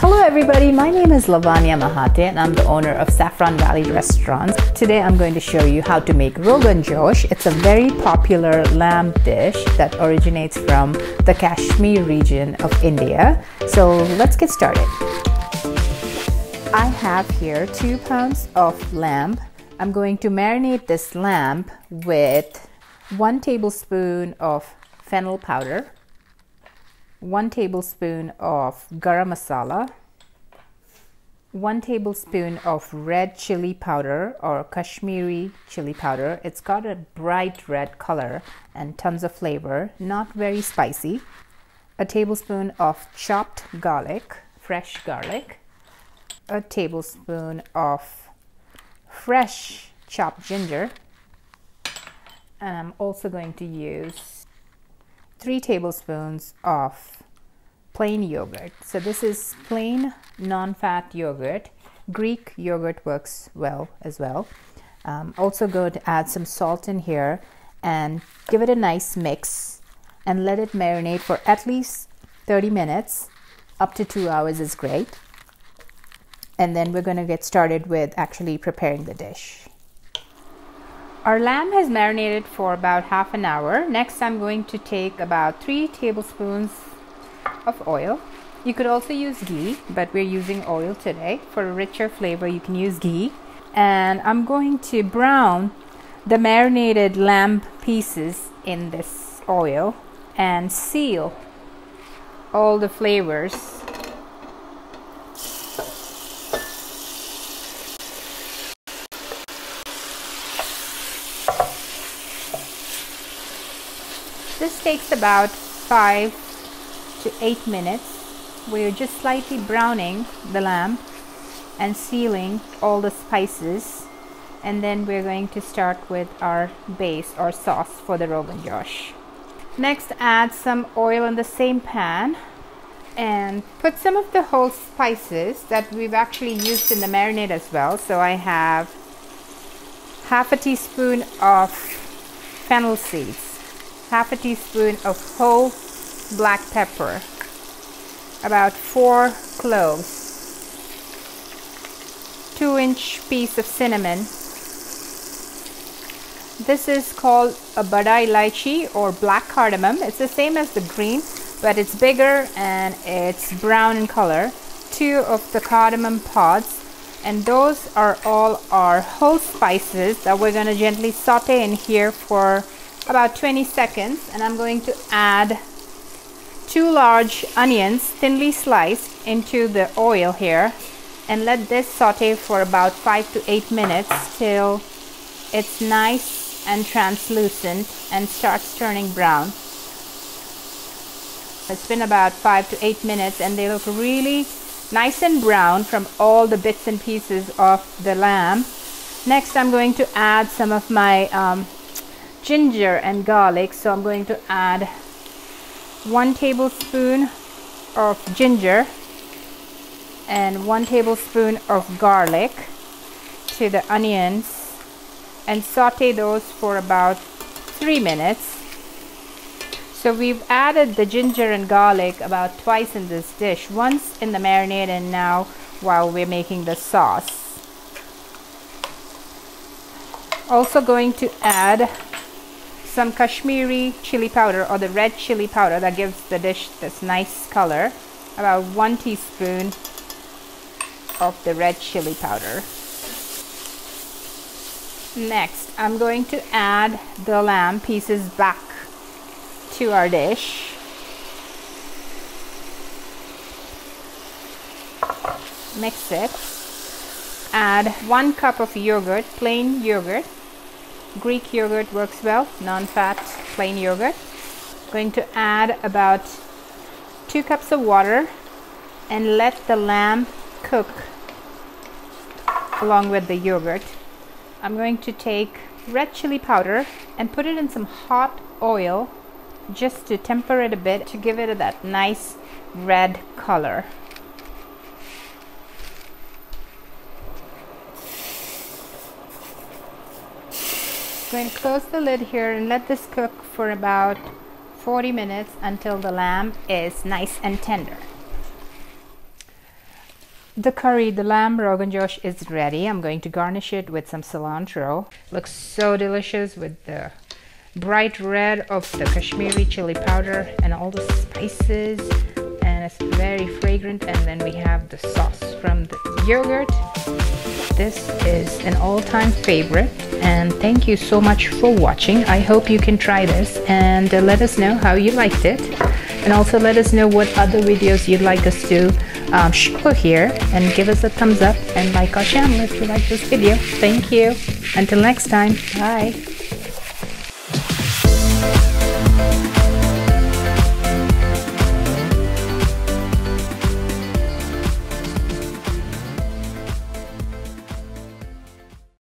Hello everybody, my name is Lavanya Mahate and I'm the owner of Saffron Valley Restaurants. Today I'm going to show you how to make Rogan Josh. It's a very popular lamb dish that originates from the Kashmiri region of India. So let's get started. I have here 2 pounds of lamb. I'm going to marinate this lamb with 1 tablespoon of fennel powder, 1 tablespoon of garam masala, 1 tablespoon of red chili powder or Kashmiri chili powder. It's got a bright red color and tons of flavor, not very spicy. A tablespoon of chopped garlic, fresh garlic. A tablespoon of fresh chopped ginger. And I'm also going to use 3 tablespoons of plain yogurt. So this is plain non-fat yogurt. Greek yogurt works well as well. Also going to add some salt in here and give it a nice mix and let it marinate for at least 30 minutes. Up to 2 hours is great. And then we're going to get started with actually preparing the dish. Our lamb has marinated for about half an hour. Next, I'm going to take about 3 tablespoons of oil. You could also use ghee, but we're using oil today. For a richer flavor, you can use ghee. And I'm going to brown the marinated lamb pieces in this oil and seal all the flavors. This takes about 5 to 8 minutes. We're just slightly browning the lamb and sealing all the spices, and then we're going to start with our base or sauce for the Rogan Josh. Next, add some oil in the same pan and put some of the whole spices that we've actually used in the marinade as well. So I have half a teaspoon of fennel seeds, half a teaspoon of whole black pepper, about 4 cloves, 2-inch piece of cinnamon. This is called a bada ilaichi or black cardamom. It's the same as the green, but it's bigger and it's brown in color. 2 of the cardamom pods, and those are all our whole spices that we're going to gently saute in here for about 20 seconds. And I'm going to add 2 large onions thinly sliced into the oil here and let this saute for about 5 to 8 minutes till it's nice and translucent and starts turning brown. It's been about 5 to 8 minutes and they look really nice and brown from all the bits and pieces of the lamb. Next, I'm going to add some of my ginger and garlic. So I'm going to add 1 tablespoon of ginger and 1 tablespoon of garlic to the onions and saute those for about 3 minutes. So we've added the ginger and garlic about twice in this dish, once in the marinade and now while we're making the sauce. Also going to add some Kashmiri chili powder or the red chili powder that gives the dish this nice color, about 1 teaspoon of the red chili powder. Next, I'm going to add the lamb pieces back to our dish. Mix it. Add 1 cup of yogurt, plain yogurt. Greek yogurt works well, non-fat plain yogurt. Going to add about 2 cups of water and let the lamb cook along with the yogurt. I'm going to take red chili powder and put it in some hot oil just to temper it a bit to give it that nice red color. Going to close the lid here and let this cook for about 40 minutes until the lamb is nice and tender. The curry, the lamb Rogan Josh is ready. I'm going to garnish it with some cilantro. Looks so delicious with the bright red of the Kashmiri chili powder and all the spices, and it's very fragrant. And then we have the sauce from the yogurt. This is an all-time favorite, and thank you so much for watching. I hope you can try this and let us know how you liked it, and also let us know what other videos you'd like us to show here, and give us a thumbs up and like our channel if you like this video. Thank you. Until next time, bye.